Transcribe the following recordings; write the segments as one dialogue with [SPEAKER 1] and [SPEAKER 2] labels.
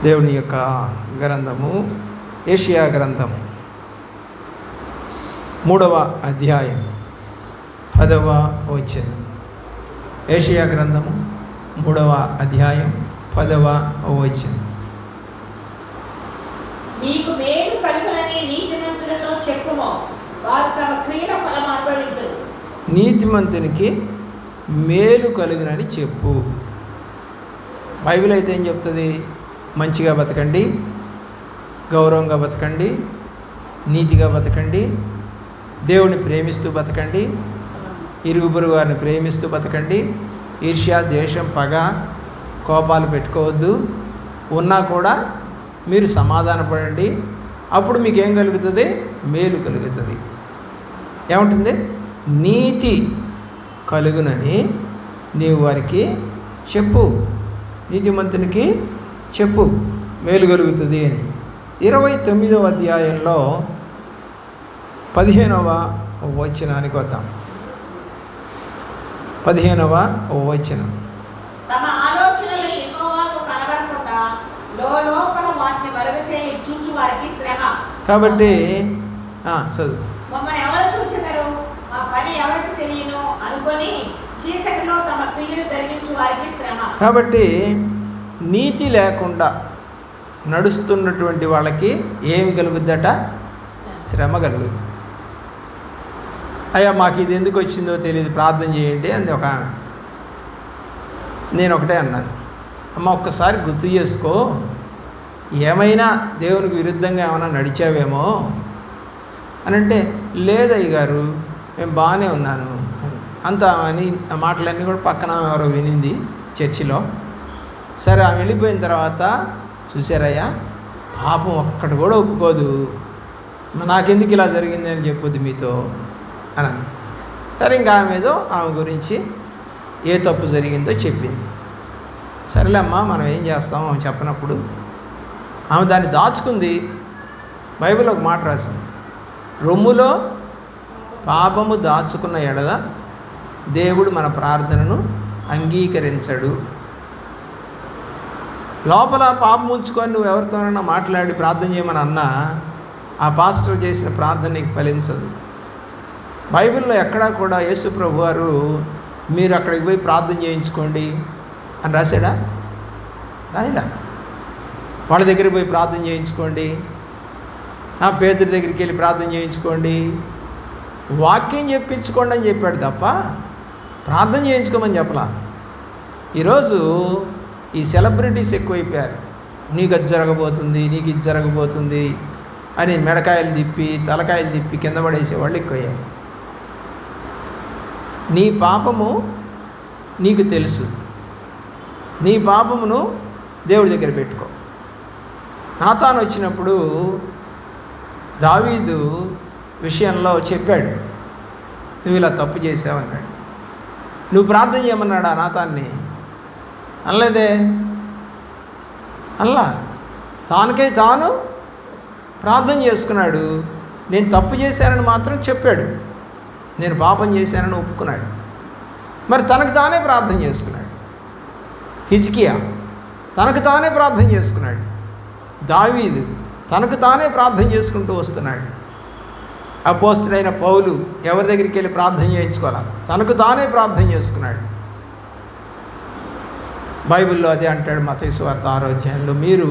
[SPEAKER 1] దేవుని యొక్క గ్రంథము యెషయా గ్రంథము 3వ అధ్యాయం 10వ వచనం. యెషయా గ్రంథము 3వ అధ్యాయం 10వ వచనం.
[SPEAKER 2] నీకు మేలు కలుగునని నీతిమంతులతో చెప్పుము, వారు తమ క్రియల ఫలం అనుభవించురు.
[SPEAKER 1] నీతిమంతునికి మేలు కలుగునని చెప్పు. బైబిల్ అయితే ఏం చెప్తుంది? మంచిగా బతకండి, గౌరవంగా బతకండి, నీతిగా బతకండి, దేవుని ప్రేమిస్తూ బతకండి, ఇరుగు పొరుగు వారిని ప్రేమిస్తూ బతకండి, ఈర్ష్య, ద్వేషం, పగ, కోపాలు పెట్టుకోవద్దు, ఉన్నా కూడా మీరు సమాధానపడండి. అప్పుడు మీకు ఏం కలుగుతుంది? మేలు కలుగుతుంది. ఏముంటుంది? నీతి కలుగునని నీవు వారికి చెప్పు. నీతిమంతునికి చెప్పు, మేలు కలుగుతుంది అని. 29వ అధ్యాయంలో 15వ వచనానికి వద్దాం. 15వ వచనం.
[SPEAKER 2] తమ ఆలోచనలు యెహోవాకు కనబడకుండా లోపల వాటిని మరుగుచేయి చూచు వారికి శ్రమ.
[SPEAKER 1] కాబట్టి చదువు.
[SPEAKER 2] మమ్మల్ని ఎవరు చూచెదరు, మా పని ఎవరికి తెలియను అనుకొని చీకటిలో తమ క్రియలు జరిగించు వారికి శ్రమ.
[SPEAKER 1] కాబట్టి నీతి లేకుండా నడుస్తున్నటువంటి వాళ్ళకి ఏమి కలుగుద్దట? శ్రమ కలుగుద్ది. అయ్యా మాకు ఇది ఎందుకు వచ్చిందో తెలియదు, ప్రార్థన చేయండి అంది ఒక ఆమె. నేను ఒకటే అన్నాను, అమ్మ ఒక్కసారి గుర్తు చేసుకో, ఏమైనా దేవునికి విరుద్ధంగా ఏమైనా నడిచావేమో అని అంటే, లేదయ్య గారు నేను బాగానే ఉన్నాను అంత అని. ఆ మాటలన్నీ కూడా పక్కన ఎవరో వినింది చర్చిలో. సరే ఆమె వెళ్ళిపోయిన తర్వాత, చూసారయ్యా పాపం ఒక్కటి కూడా ఒప్పుకోదు, నాకెందుకు ఇలా జరిగింది అని చెప్పొద్దు మీతో అని. సరే ఇంకా ఆమె ఏదో ఆమె గురించి ఏ తప్పు జరిగిందో చెప్పింది. సరేలే అమ్మా మనం ఏం చేస్తాం ఆమె చెప్పినప్పుడు. ఆమె దాన్ని దాచుకుంది. బైబిల్ ఒక మాట రాసింది, రొమ్ములో పాపము దాచుకున్న ఎడల దేవుడు మన ప్రార్థనను అంగీకరించడు. లోపల పాపం ఉంచుకొని నువ్వు ఎవరితోనైనా మాట్లాడి ప్రార్థన చేయమని అన్నా ఆ పాస్టర్ చేసిన ప్రార్థన నీకు ఫలించదు. బైబిల్లో ఎక్కడా కూడా యేసు ప్రభు వారు మీరు అక్కడికి పోయి ప్రార్థన చేయించుకోండి అని రాశాడా? రాయలా. వాళ్ళ దగ్గరికి పోయి ప్రార్థన చేయించుకోండి, పేతురు దగ్గరికి వెళ్ళి ప్రార్థన చేయించుకోండి, వాక్యం చెప్పించుకోండి అని చెప్పాడు తప్ప ప్రార్థన చేయించుకోమని చెప్పలా. ఈరోజు ఈ సెలబ్రిటీస్ ఎక్కువైపోయారు. నీకు అది జరగబోతుంది, నీకు ఇది జరగబోతుంది అని మెడకాయలు తిప్పి తలకాయలు తిప్పి కింద పడేసేవాళ్ళు ఎక్కువయ్యారు. నీ పాపము నీకు తెలుసు, నీ పాపమును దేవుడి దగ్గర పెట్టుకో. నాతాను వచ్చినప్పుడు దావీదు విషయంలో చెప్పాడు, నువ్వు ఇలా తప్పు చేసావన్నాడు. నువ్వు ప్రార్థన చేయమన్నాడా నాతాన్ని? అనలేదే. అలా తానుకే తాను ప్రార్థన చేసుకున్నాడు. నేను తప్పు చేశానని మాత్రం చెప్పాడు, నేను పాపం చేశానని ఒప్పుకున్నాడు. మరి తనకు తానే ప్రార్థన చేసుకున్నాడు. హిజ్కియా తనకు తానే ప్రార్థన చేసుకున్నాడు. దావీదు తనకు తానే ప్రార్థన చేసుకుంటూ వస్తున్నాడు. అపోస్తలుడైన పౌలు ఎవరి దగ్గరికి వెళ్ళి ప్రార్థన చేయించుకోవాలా? తనకు తానే ప్రార్థన చేసుకున్నాడు. బైబిల్లో అదే అంటాడు మత్తయి సువార్త 6వ అధ్యాయంలో, మీరు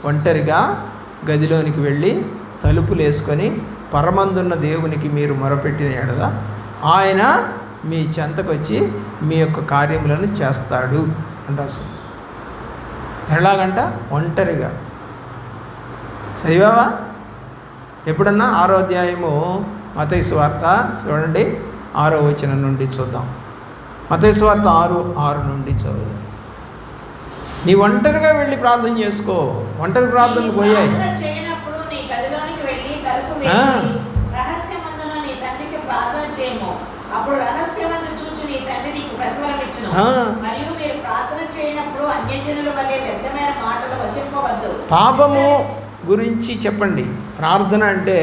[SPEAKER 1] ఒంటరిగా గదిలోనికి వెళ్ళి తలుపులు వేసుకొని పరమందున్న దేవునికి మీరు మొరపెట్టిన ఎడల ఆయన మీ చెంతకొచ్చి మీ యొక్క కార్యములను చేస్తాడు అని రాస్తుంది. ఎలాగంట? ఒంటరిగా. చదివావా ఎప్పుడన్నా? 6వ అధ్యాయము మత్తయి సువార్త చూడండి, 6వ వచనం నుండి చూద్దాం. మత్తయి సువార్త 6:6 నుండి చదువు. నీ ఒంటరిగా వెళ్ళి ప్రార్థన చేసుకో. ఒంటరి ప్రార్థనలు పోయాయి. పాపము గురించి చెప్పండి. ప్రార్థన అంటే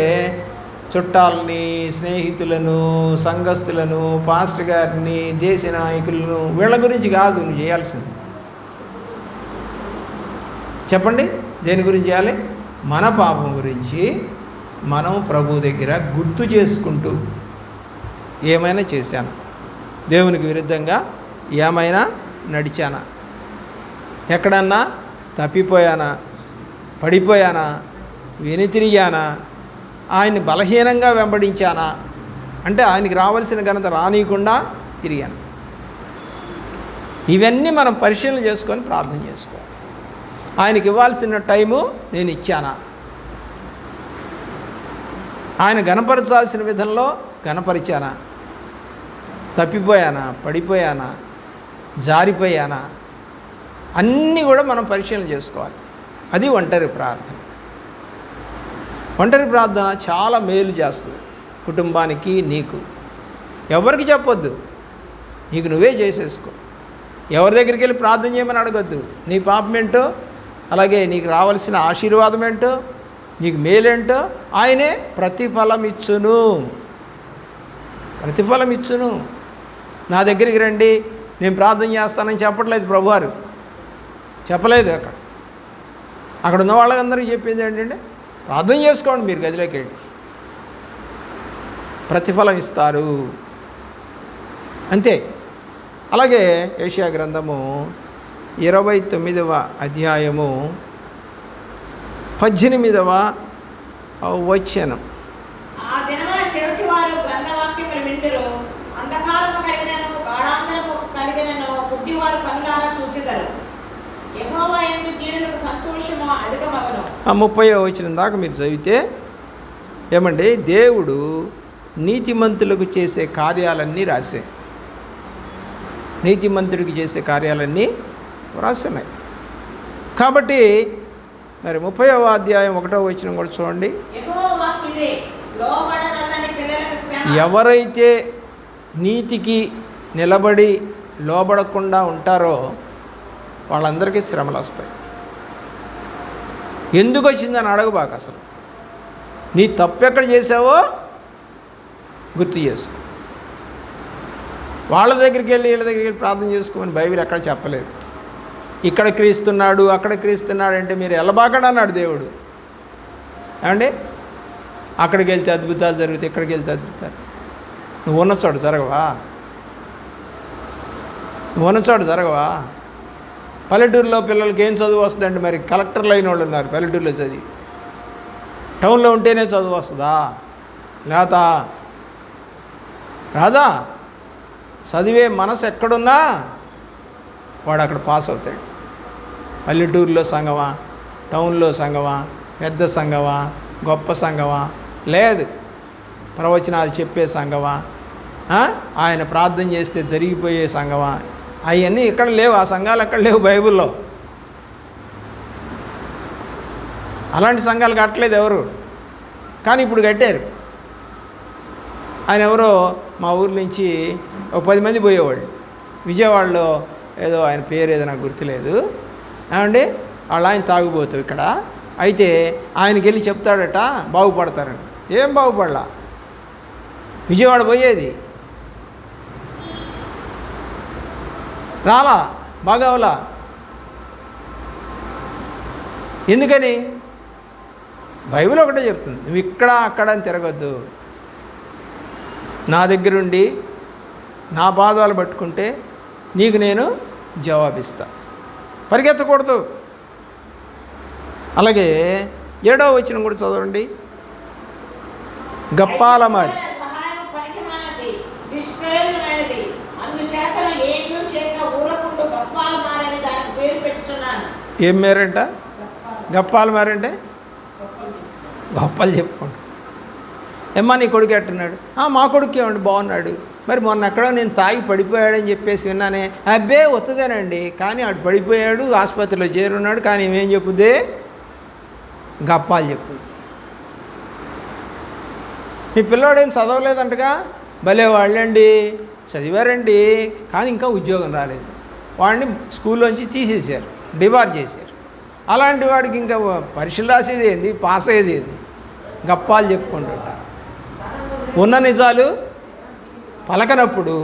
[SPEAKER 1] చుట్టాలని, స్నేహితులను, సంఘస్థులను, పాస్టర్ గారిని, దేశ నాయకులను, వీళ్ళ గురించి కాదు నువ్వు చేయాల్సింది. చెప్పండి, దేని గురించి చేయాలి? మన పాపం గురించి మనం ప్రభు దగ్గర గుర్తు చేసుకుంటూ, ఏమైనా చేశాను, దేవునికి విరుద్ధంగా ఏమైనా నడిచానా, ఎక్కడన్నా తప్పిపోయానా, పడిపోయానా, వెనుతిరిగానా, ఆయన్ని బలహీనంగా వెంబడించానా, అంటే ఆయనకి రావాల్సిన ఘనత రానియకుండా తిరిగాను. ఇవన్నీ మనం పరిశీలన చేసుకొని ప్రార్థన చేసుకోవాలి. ఆయనకి ఇవ్వాల్సిన టైము నేను ఇచ్చానా, ఆయన గణపరచాల్సిన విధంలో గణపరిచానా, తప్పిపోయానా, పడిపోయానా, జారిపోయానా, అన్నీ కూడా మనం పరిశీలన చేసుకోవాలి. అది ఒంటరి ప్రార్థన. ఒంటరి ప్రార్థన చాలా మేలు చేస్తుంది కుటుంబానికి, నీకు. ఎవరికి చెప్పొద్దు, నీకు నువ్వే చేసేసుకో. ఎవరి దగ్గరికి వెళ్ళి ప్రార్థన చేయమని అడగొద్దు. నీ పాపం ఏంటో, అలాగే నీకు రావాల్సిన ఆశీర్వాదం ఏంటో, నీకు మేలేంటో ఆయనే ప్రతిఫలం ఇచ్చును. ప్రతిఫలం ఇచ్చును. నా దగ్గరికి రండి, నేను ప్రార్థన చేస్తానని చెప్పట్లేదు ప్రభువారు, చెప్పలేదు. అక్కడ ఉన్న వాళ్ళందరికీ చెప్పేది ఏంటంటే, ప్రార్థన చేసుకోండి, మీరు గదిలోకి వెళ్ళి ప్రతిఫలం ఇస్తారు, అంతే. అలాగే యెషయా గ్రంథము 29వ అధ్యాయము 18వ వచనం.
[SPEAKER 2] ఆ దినమున చెవిటివారు గ్రంథవాక్యములు విందురు, అంధకారము కలిగినను గాఢాంధరము కలిగినను గుడ్డివారు కన్నులారా చూచెదరు. యెహోవా యందు దీనులకు సంతోషము అధికమగును.
[SPEAKER 1] 30వ వచనం దాకా మీరు చదివితే ఏమండి, దేవుడు నీతిమంతులకు చేసే కార్యాలన్నీ రాసే, నీతిమంతుడికి చేసే కార్యాలన్నీ రాస్తున్నాయి. కాబట్టి మరి 30వ అధ్యాయం 1వ వచనం కూడా చూడండి.
[SPEAKER 2] యెహోవా వాక్కిదే, లోబడనొల్లని పిల్లలకు శ్రమ.
[SPEAKER 1] ఎవరైతే నీతికి నిలబడి లోబడకుండా ఉంటారో వాళ్ళందరికీ శ్రమలు వస్తాయి. ఎందుకు వచ్చిందని అడగబాక. అసలు నీ తప్పు ఎక్కడ చేసావో గుర్తు చేసుకో. వాళ్ళ దగ్గరికి వెళ్ళి వీళ్ళ దగ్గరికి వెళ్ళి ప్రార్థన చేసుకోమని బైబిల్ ఎక్కడ చెప్పలేదు. ఇక్కడ క్రీస్తున్నాడు, అక్కడ క్రీస్తున్నాడు అంటే మీరు ఎల్లబాకడా అన్నాడు దేవుడు. ఏమండి, అక్కడికి వెళ్తే అద్భుతాలు జరుగుతాయి, ఇక్కడికి వెళ్తే అద్భుతాలు. నువ్వు ఉన్న చోట జరగవా? నువ్వు ఉన్న చోట జరగవా? పల్లెటూరులో పిల్లలకి ఏం చదువు వస్తుందంటే, మరి కలెక్టర్లు అయిన వాళ్ళు ఉన్నారు పల్లెటూరులో చదివి. టౌన్లో ఉంటేనే చదువు వస్తుందా? రాదా? చదివే మనసు ఎక్కడున్నా వాడు అక్కడ పాస్ అవుతాడు. పల్లెటూరులో సంఘమా, టౌన్లో సంఘమా, పెద్ద సంఘమా, గొప్ప సంఘమా, లేదు ప్రవచనాలు చెప్పే సంఘమా, ఆయన ప్రార్థన చేస్తే జరిగిపోయే సంఘమా, అవన్నీ ఇక్కడ లేవు. ఆ సంఘాలు ఎక్కడ లేవు బైబిల్లో. అలాంటి సంఘాలు కట్టలేదు ఎవరు, కానీ ఇప్పుడు కట్టారు. ఆయన ఎవరో మా ఊరి నుంచి ఒక 10 మంది పోయేవాళ్ళు. విజయవాడలో ఏదో ఆయన పేరు ఏదో నాకు గుర్తులేదు. ఏమండి, ఆయన తాగుబోతావు ఇక్కడ. అయితే ఆయనకి వెళ్ళి చెప్తాడట బాగుపడతారని. ఏం బాగుపడలా, విజయవాడ పోయేది రాలా, బాగావలా. ఎందుకని? బైబిల్ ఒకటే చెప్తుంది, నువ్వు ఇక్కడ అక్కడ అని తిరగొద్దు. నా దగ్గరుండి నా పాదాలు పట్టుకుంటే నీకు నేను జవాబిస్తా. పరిగెత్తకూడదు. అలాగే 7వ వచనం కూడా చదవండి. గప్పాల మారి
[SPEAKER 2] సహాయం పనికిమాలినది, నిష్ప్రయోజనమైనది. అందుచేత ఏమీ చేయక ఊరకుండు గప్పాల మారని దానికి పేరు పెట్టుచున్నాను.
[SPEAKER 1] ఏం మేరంట? గప్పాల మారంటే గొప్పలు చెప్పుకోండి. ఏమ్మా నీ కొడుకు ఎట్టున్నాడు? మా కొడుకు ఏమండి బాగున్నాడు. మరి మొన్న ఎక్కడో నేను తాగి పడిపోయాడని చెప్పేసి విన్నానే. అబ్బే వస్తుందేనండి, కానీ అటు పడిపోయాడు, ఆసుపత్రిలో చేరున్నాడు, కానీ ఏమేం చెప్పుద్ది? గప్పాలు చెప్పుద్ది. మీ పిల్లోడేం చదవలేదంటగా? భలే వాళ్ళండి, చదివారండి, కానీ ఇంకా ఉద్యోగం రాలేదు. వాడిని స్కూల్లోంచి తీసేశారు, డిబార్ చేశారు. అలాంటి వాడికి ఇంకా పరీక్షలు రాసేది ఏంది, పాస్ అయ్యేది ఏంది? గప్పాలు చెప్పుకుంటుంటారు. ఉన్న నిజాలు పలకనప్పుడు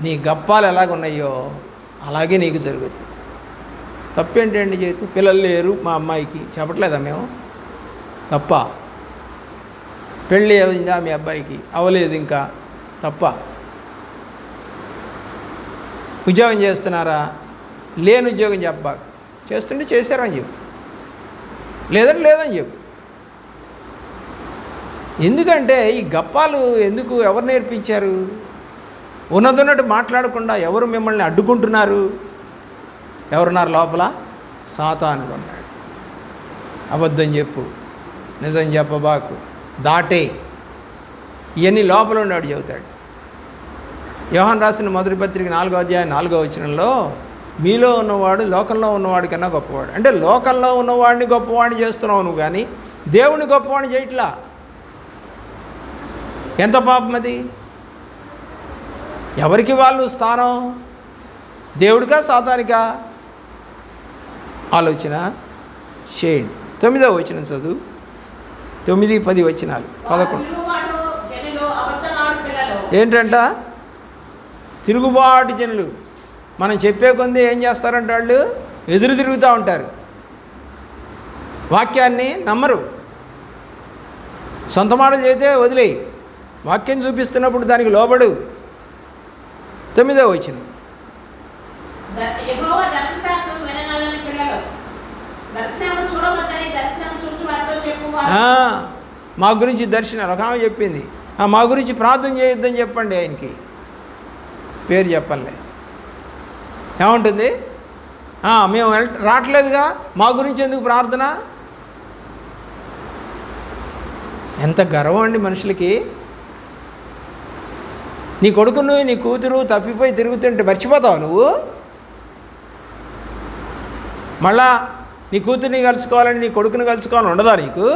[SPEAKER 1] నీ గప్పాలు ఎలాగున్నాయో అలాగే నీకు జరుగుతుంది. తప్పేంటండి చేతి పిల్లలు లేరు మా అమ్మాయికి చెప్పట్లేదా మేము? తప్ప. పెళ్ళి అయిందా మీ అబ్బాయికి? అవ్వలేదు ఇంకా. తప్ప. ఉద్యోగం చేస్తున్నారా? లేని ఉద్యోగం చెప్పబాక. చేస్తుంటే చేశారని చెప్పు, లేదని లేదని చెప్పు. ఎందుకంటే ఈ గప్పాలు ఎందుకు, ఎవరు నేర్పించారు? ఉన్నదన్నట్టు మాట్లాడకుండా ఎవరు మిమ్మల్ని అడ్డుకుంటున్నారు? ఎవరున్నారు లోపల? సాతానుడు ఉన్నాడు. అబద్ధం చెప్పు, నిజం చెప్పబాకు, దాటే, ఇవన్నీ లోపల ఉన్నాడు చెబుతాడు. యోహాను రాసిన మొదటి పత్రిక 4వ అధ్యాయం 4వ వచనంలో మీలో ఉన్నవాడు లోకంలో ఉన్నవాడి కన్నా గొప్పవాడు. అంటే లోకంలో ఉన్నవాడిని గొప్పవాడిని చేస్తున్నావు నువ్వు, కానీ దేవుని గొప్పవాడిని చేయట్లా. ఎంత పాపం అది! ఎవరికి వాళ్ళు స్థానం? దేవుడికా సాతానికా? ఆలోచన చేయండి. 9వ వచనం చదువు. 9, 10 వచనాలు. 11. ఏంటంట? తిరుగుబాటు జనులు. మనం చెప్పే కొంది ఏం చేస్తారంటే వాళ్ళు ఎదురు తిరుగుతూ ఉంటారు, వాక్యాన్ని నమ్మరు. సొంత మాటలు చేస్తే వదిలేయి, వాక్యం చూపిస్తున్నప్పుడు దానికి లోబడు. 9వ వచనం. మా గురించి దర్శనాలు ఒక ఆమె చెప్పింది, మా గురించి ప్రార్థన చేయొద్దని చెప్పండి ఆయనకి. పేరు చెప్పలే. ఏముంటుంది? మేము రావట్లేదుగా, మా గురించి ఎందుకు ప్రార్థన? ఎంత గర్వం అండి మనుషులకి. నీ కొడుకును నీ కూతురు తప్పిపోయి తిరుగుతుంటే మర్చిపోతావు నువ్వు? మళ్ళా నీ కూతుర్ని కలుసుకోవాలని నీ కొడుకుని కలుసుకోవాలని ఉండదా నీకు?